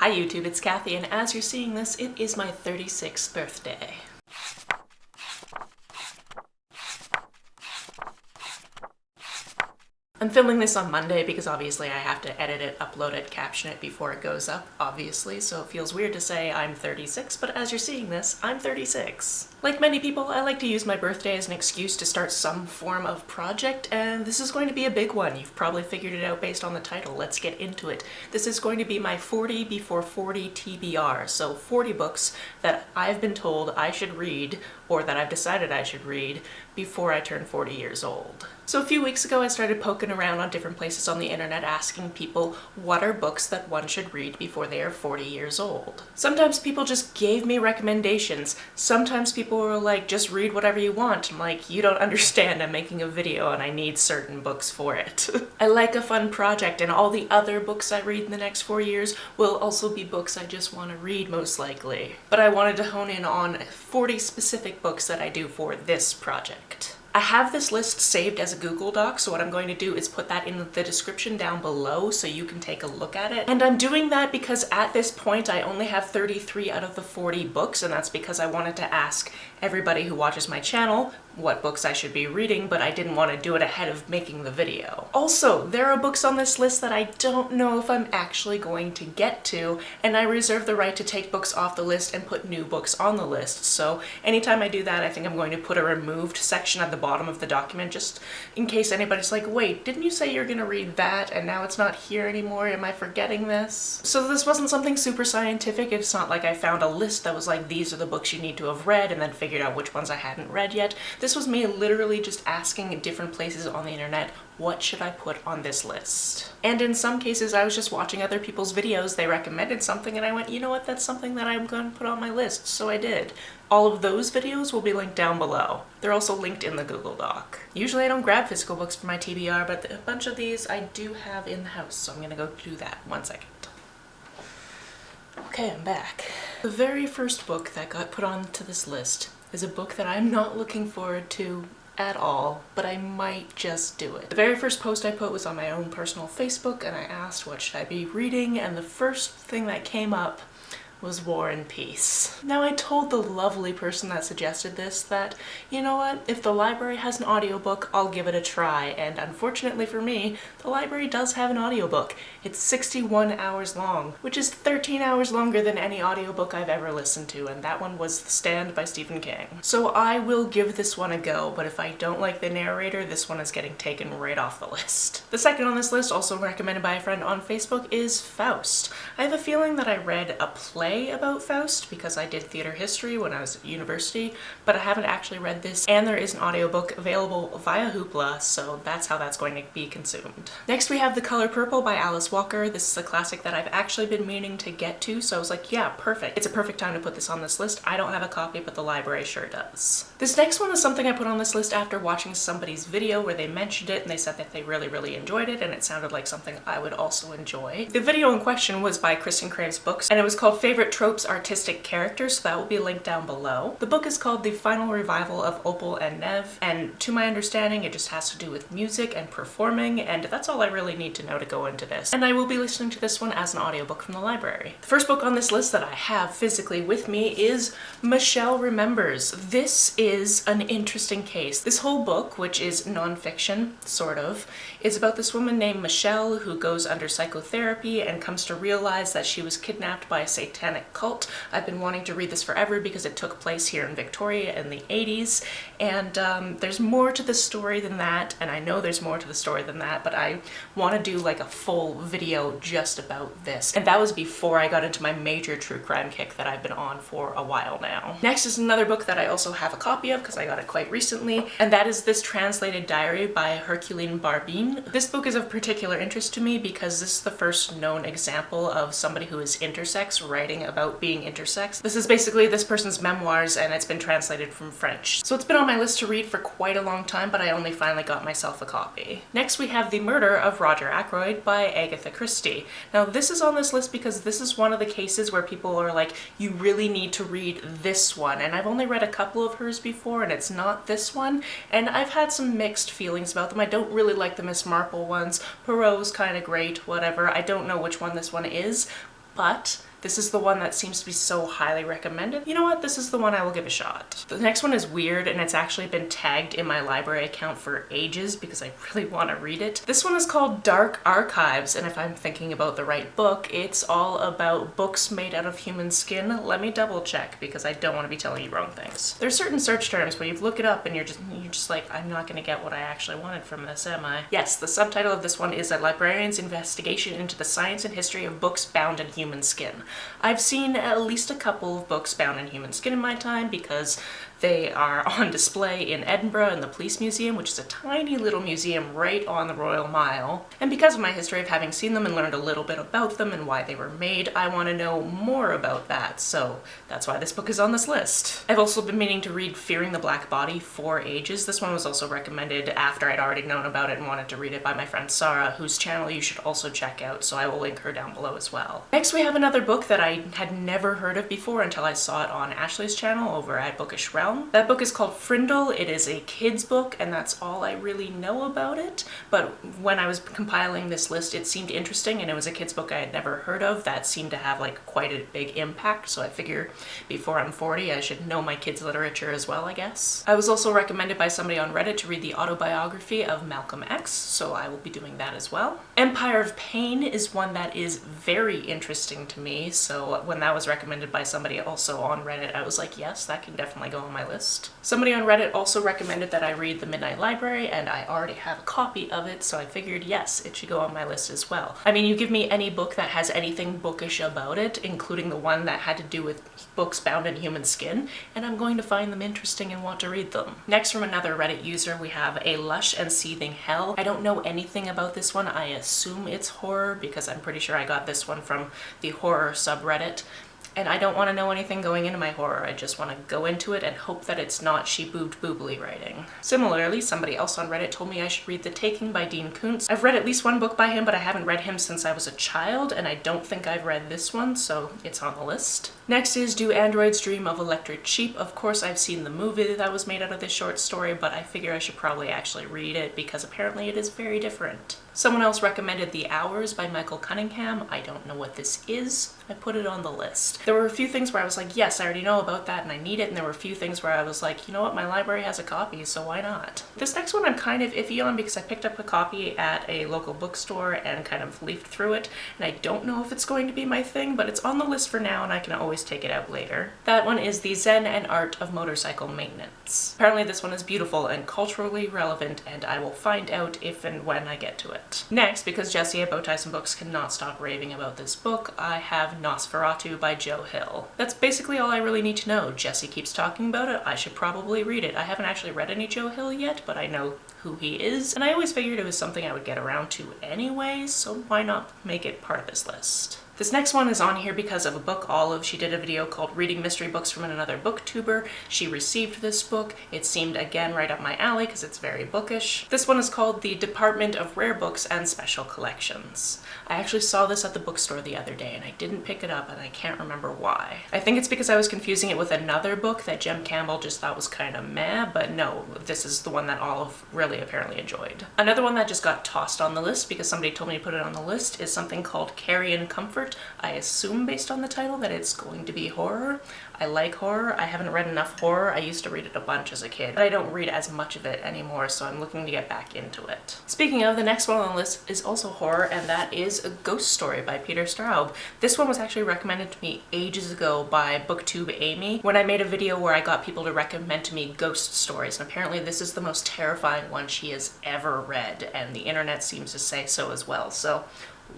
Hi YouTube, it's Kathy, and as you're seeing this, it is my 36th birthday. I'm filming this on Monday because obviously I have to edit it, upload it, caption it before it goes up, obviously, so it feels weird to say I'm 36, but as you're seeing this, I'm 36. Like many people, I like to use my birthday as an excuse to start some form of project, and this is going to be a big one. You've probably figured it out based on the title. Let's get into it. This is going to be my 40 before 40 TBR, so 40 books that I've been told I should read, or that I've decided I should read, before I turn 40 years old. So a few weeks ago I started poking around on different places on the internet asking people what are books that one should read before they are 40 years old. Sometimes people just gave me recommendations. Sometimes people were like, just read whatever you want. I'm like, you don't understand, I'm making a video and I need certain books for it. I like a fun project, and all the other books I read in the next 4 years will also be books I just want to read, most likely. But I wanted to hone in on 40 specific books that I do for this project. I have this list saved as a Google Doc, so what I'm going to do is put that in the description down below so you can take a look at it. And I'm doing that because at this point I only have 33 out of the 40 books, and that's because I wanted to ask everybody who watches my channel what books I should be reading, but I didn't want to do it ahead of making the video. Also, there are books on this list that I don't know if I'm actually going to get to, and I reserve the right to take books off the list and put new books on the list. So anytime I do that, I think I'm going to put a removed section at the bottom of the document, just in case anybody's like, wait, didn't you say you're gonna read that and now it's not here anymore? Am I forgetting this? So this wasn't something super scientific. It's not like I found a list that was like, these are the books you need to have read, and then figured out which ones I hadn't read yet. This was me literally just asking in different places on the internet, what should I put on this list? And in some cases, I was just watching other people's videos, they recommended something, and I went, you know what, that's something that I'm going to put on my list, so I did. All of those videos will be linked down below. They're also linked in the Google Doc. Usually I don't grab physical books for my TBR, but a bunch of these I do have in the house, so I'm gonna go do that. 1 second. Okay, I'm back. The very first book that got put onto this list is a book that I'm not looking forward to at all, but I might just do it. The very first post I put was on my own personal Facebook, and I asked what should I be reading, and the first thing that came up was War and Peace. Now, I told the lovely person that suggested this that, you know what, if the library has an audiobook, I'll give it a try, and unfortunately for me, the library does have an audiobook. It's 61 hours long, which is 13 hours longer than any audiobook I've ever listened to, and that one was The Stand by Stephen King. So I will give this one a go, but if I don't like the narrator, this one is getting taken right off the list. The second on this list, also recommended by a friend on Facebook, is Faust. I have a feeling that I read a play about Faust because I did theater history when I was at university, but I haven't actually read this, and there is an audiobook available via Hoopla, so that's how that's going to be consumed. Next we have The Color Purple by Alice Walker. This is a classic that I've actually been meaning to get to, so I was like, yeah, perfect. It's a perfect time to put this on this list. I don't have a copy, but the library sure does. This next one is something I put on this list after watching somebody's video where they mentioned it and they said that they really enjoyed it, and it sounded like something I would also enjoy. The video in question was by Kristen Crave's Books, and it was called Favorite Tropes Artistic Characters, so that will be linked down below. The book is called The Final Revival of Opal and Nev, and to my understanding it just has to do with music and performing, and that's all I really need to know to go into this. And I will be listening to this one as an audiobook from the library. The first book on this list that I have physically with me is Michelle Remembers. This is an interesting case. This whole book, which is non-fiction, sort of, is about this woman named Michelle who goes under psychotherapy and comes to realize that she was kidnapped by a satanic cult. I've been wanting to read this forever because it took place here in Victoria in the 80s, and there's more to the story than that, and I know there's more to the story than that, but I want to do like a full video just about this. And that was before I got into my major true crime kick that I've been on for a while now. Next is another book that I also have a copy of because I got it quite recently, and that is This Translated Diary by Hercules Barbie. This book is of particular interest to me because this is the first known example of somebody who is intersex writing about being intersex. This is basically this person's memoirs, and it's been translated from French. So it's been on my list to read for quite a long time, but I only finally got myself a copy. Next we have The Murder of Roger Ackroyd by Agatha Christie. Now this is on this list because this is one of the cases where people are like, you really need to read this one, and I've only read a couple of hers before and it's not this one, and I've had some mixed feelings about them. I don't really like the Miss Marple ones. Perot's kind of great, whatever. I don't know which one this one is, but This is the one that seems to be so highly recommended. You know what? This is the one I will give a shot. The next one is weird, and it's actually been tagged in my library account for ages because I really want to read it. This one is called Dark Archives, and if I'm thinking about the right book, it's all about books made out of human skin. Let me double check because I don't want to be telling you wrong things. There's certain search terms where you look it up and you're just like, I'm not going to get what I actually wanted from this, am I? Yes, the subtitle of this one is A Librarian's Investigation into the Science and History of Books Bound in Human Skin. I've seen at least a couple of books bound in human skin in my time because they are on display in Edinburgh in the Police Museum, which is a tiny little museum right on the Royal Mile. And because of my history of having seen them and learned a little bit about them and why they were made, I want to know more about that, so that's why this book is on this list. I've also been meaning to read Fearing the Black Body for ages. This one was also recommended after I'd already known about it and wanted to read it by my friend Sarah, whose channel you should also check out, so I will link her down below as well. Next we have another book that I had never heard of before until I saw it on Ashley's channel over at Bookish Realm. That book is called Frindle. It is a kid's book, and that's all I really know about it, but when I was compiling this list it seemed interesting, and it was a kid's book I had never heard of that seemed to have like quite a big impact, so I figure before I'm 40 I should know my kids' literature as well, I guess. I was also recommended by somebody on Reddit to read the autobiography of Malcolm X, so I will be doing that as well. Empire of Pain is one that is very interesting to me, so when that was recommended by somebody also on Reddit, I was like, yes, that can definitely go on my list. Somebody on Reddit also recommended that I read The Midnight Library, and I already have a copy of it, so I figured, yes, it should go on my list as well. I mean, you give me any book that has anything bookish about it, including the one that had to do with books bound in human skin, and I'm going to find them interesting and want to read them. Next, from another Reddit user, we have A Lush and Seething Hell. I don't know anything about this one. I assume it's horror because I'm pretty sure I got this one from the horror subreddit. And I don't want to know anything going into my horror. I just want to go into it and hope that it's not she-boobed boobly writing. Similarly, somebody else on Reddit told me I should read The Taking by Dean Koontz. I've read at least one book by him, but I haven't read him since I was a child, and I don't think I've read this one, so it's on the list. Next is Do Androids Dream of Electric Sheep? Of course, I've seen the movie that was made out of this short story, but I figure I should probably actually read it because apparently it is very different. Someone else recommended The Hours by Michael Cunningham. I don't know what this is. I put it on the list. There were a few things where I was like, yes, I already know about that and I need it, and there were a few things where I was like, you know what, my library has a copy, so why not? This next one I'm kind of iffy on because I picked up a copy at a local bookstore and kind of leafed through it, and I don't know if it's going to be my thing, but it's on the list for now and I can always take it out later. That one is The Zen and Art of Motorcycle Maintenance. Apparently this one is beautiful and culturally relevant, and I will find out if and when I get to it. Next, because Jessie at Bowties and Books cannot stop raving about this book, I have Nosferatu by Joe Hill. That's basically all I really need to know. Jessie keeps talking about it, I should probably read it. I haven't actually read any Joe Hill yet, but I know who he is, and I always figured it was something I would get around to anyways, so why not make it part of this list? This next one is on here because of a book Olive. She did a video called Reading Mystery Books from Another Booktuber. She received this book. It seemed again right up my alley because it's very bookish. This one is called The Department of Rare Books and Special Collections. I actually saw this at the bookstore the other day and I didn't pick it up and I can't remember why. I think it's because I was confusing it with another book that Jem Campbell just thought was kind of meh, but no, this is the one that Olive really apparently enjoyed. Another one that just got tossed on the list because somebody told me to put it on the list is something called Carrion Comfort. I assume based on the title that it's going to be horror. I like horror. I haven't read enough horror. I used to read it a bunch as a kid, but I don't read as much of it anymore, so I'm looking to get back into it. Speaking of, the next one on the list is also horror, and that is A Ghost Story by Peter Straub. This one was actually recommended to me ages ago by BookTube Amy when I made a video where I got people to recommend to me ghost stories, and apparently this is the most terrifying one she has ever read, and the internet seems to say so as well, so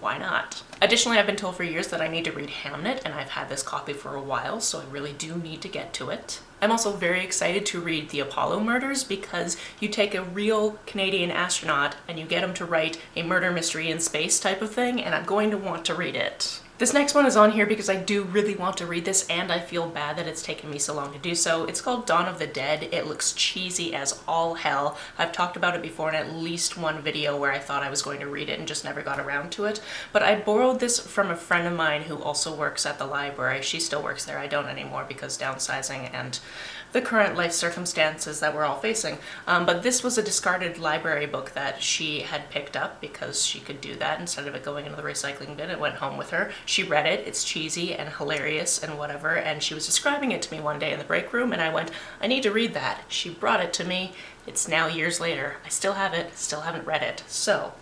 why not? Additionally, I've been told for years that I need to read Hamnet, and I've had this copy for a while, so I really do need to get to it. I'm also very excited to read The Apollo Murders because you take a real Canadian astronaut and you get him to write a murder mystery in space type of thing, and I'm going to want to read it. This next one is on here because I do really want to read this and I feel bad that it's taken me so long to do so. It's called Dawn of the Dead. It looks cheesy as all hell. I've talked about it before in at least one video where I thought I was going to read it and just never got around to it. But I borrowed this from a friend of mine who also works at the library. She still works there. I don't anymore because downsizing and the current life circumstances that we're all facing. But this was a discarded library book that she had picked up because she could do that instead of it going into the recycling bin. It went home with her. She read it, it's cheesy and hilarious and whatever, and she was describing it to me one day in the break room, and I went, I need to read that. She brought it to me. It's now years later. I still have it, still haven't read it, so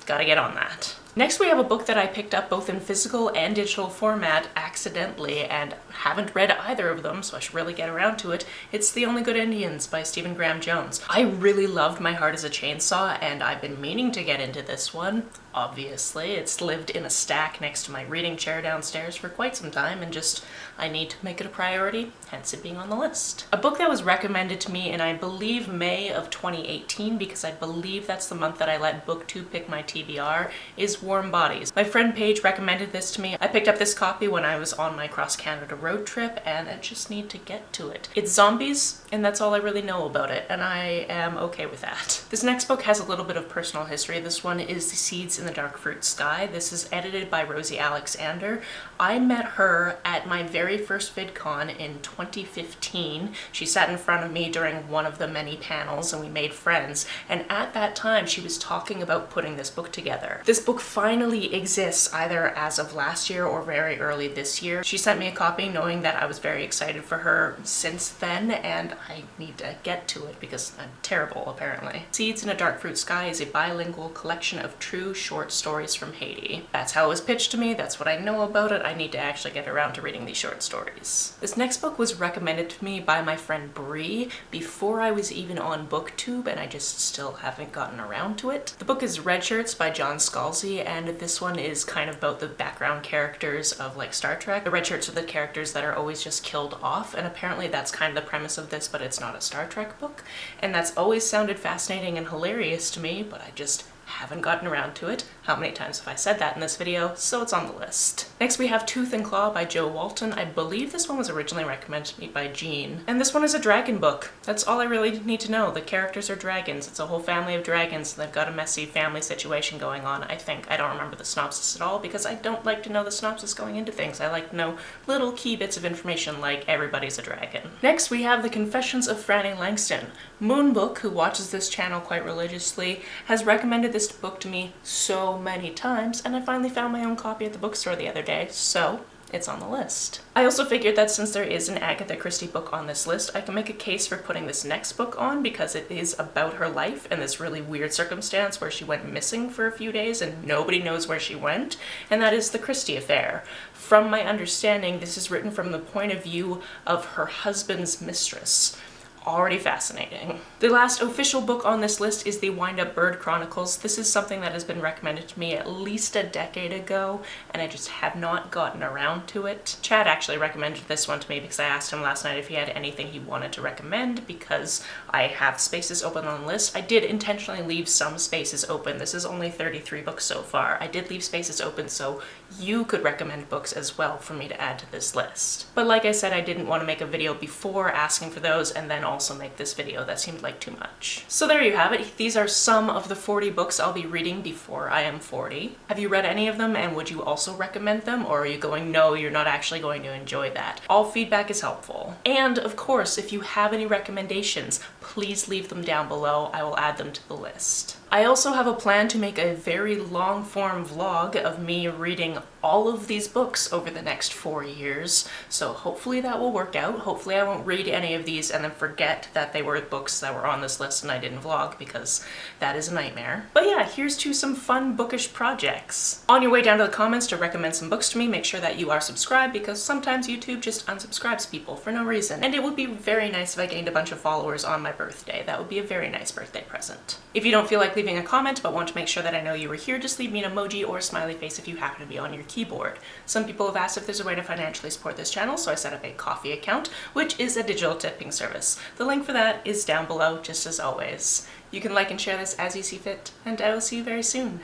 gotta get on that. Next we have a book that I picked up both in physical and digital format accidentally and haven't read either of them, so I should really get around to it. It's The Only Good Indians by Stephen Graham Jones. I really loved My Heart is a Chainsaw, and I've been meaning to get into this one. Obviously, it's lived in a stack next to my reading chair downstairs for quite some time, and just I need to make it a priority, hence it being on the list. A book that was recommended to me in, I believe, May of 2018, because I believe that's the month that I let BookTube pick my TBR, is Warm Bodies. My friend Paige recommended this to me. I picked up this copy when I was on my cross-Canada road trip, and I just need to get to it. It's zombies, and that's all I really know about it, and I am okay with that. This next book has a little bit of personal history. This one is The Seeds in the Dark Fruit Sky. This is edited by Rosie Alexander. I met her at my very first VidCon in 2015. She sat in front of me during one of the many panels and we made friends, and at that time she was talking about putting this book together. This book finally exists either as of last year or very early this year. She sent me a copy knowing that I was very excited for her since then, and I need to get to it because I'm terrible apparently. Seeds in a Dark Fruit Sky is a bilingual collection of true short stories from Haiti. That's how it was pitched to me, that's what I know about it. I need to actually get around to reading these short stories. This next book was recommended to me by my friend Bree before I was even on BookTube, and I just still haven't gotten around to it. The book is Redshirts by John Scalzi, and this one is kind of about the background characters of like Star Trek. The Redshirts are the characters that are always just killed off, and apparently that's kind of the premise of this, but it's not a Star Trek book. And that's always sounded fascinating and hilarious to me, but I just haven't gotten around to it. How many times have I said that in this video? So it's on the list. Next we have Tooth and Claw by Joe Walton. I believe this one was originally recommended to me by Jean. And this one is a dragon book. That's all I really need to know. The characters are dragons. It's a whole family of dragons, and they've got a messy family situation going on, I think. I don't remember the synopsis at all because I don't like to know the synopsis going into things. I like to know little key bits of information like everybody's a dragon. Next we have The Confessions of Franny Langston. Moonbook, who watches this channel quite religiously, has recommended this book to me so many times, and I finally found my own copy at the bookstore the other day, so it's on the list. I also figured that since there is an Agatha Christie book on this list, I can make a case for putting this next book on because it is about her life and this really weird circumstance where she went missing for a few days and nobody knows where she went, and that is The Christie Affair. From my understanding, this is written from the point of view of her husband's mistress. Already fascinating. The last official book on this list is the Wind Up Bird Chronicles. This is something that has been recommended to me at least a decade ago, and I just have not gotten around to it. Chad actually recommended this one to me because I asked him last night if he had anything he wanted to recommend because I have spaces open on the list. I did intentionally leave some spaces open. This is only 33 books so far. I did leave spaces open so you could recommend books as well for me to add to this list. But like I said, I didn't want to make a video before asking for those and then also make this video. That seemed like too much. So there you have it. These are some of the 40 books I'll be reading before I am 40. Have you read any of them, and would you also recommend them, or are you going, no, you're not actually going to enjoy that? All feedback is helpful. And of course, if you have any recommendations, please leave them down below. I will add them to the list. I also have a plan to make a very long form vlog of me reading all of these books over the next 4 years, so hopefully that will work out. Hopefully I won't read any of these and then forget that they were books that were on this list and I didn't vlog, because that is a nightmare. But yeah, here's to some fun bookish projects. On your way down to the comments to recommend some books to me, make sure that you are subscribed, because sometimes YouTube just unsubscribes people for no reason, and it would be very nice if I gained a bunch of followers on my birthday. That would be a very nice birthday present. If you don't feel like leaving a comment but want to make sure that I know you were here, just leave me an emoji or a smiley face if you happen to be on your keyboard. Some people have asked if there's a way to financially support this channel, so I set up a Ko-fi account, which is a digital tipping service. The link for that is down below, just as always. You can like and share this as you see fit, and I will see you very soon.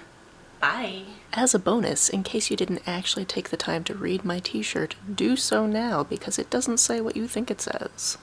Bye! As a bonus, in case you didn't actually take the time to read my t-shirt, do so now, because it doesn't say what you think it says.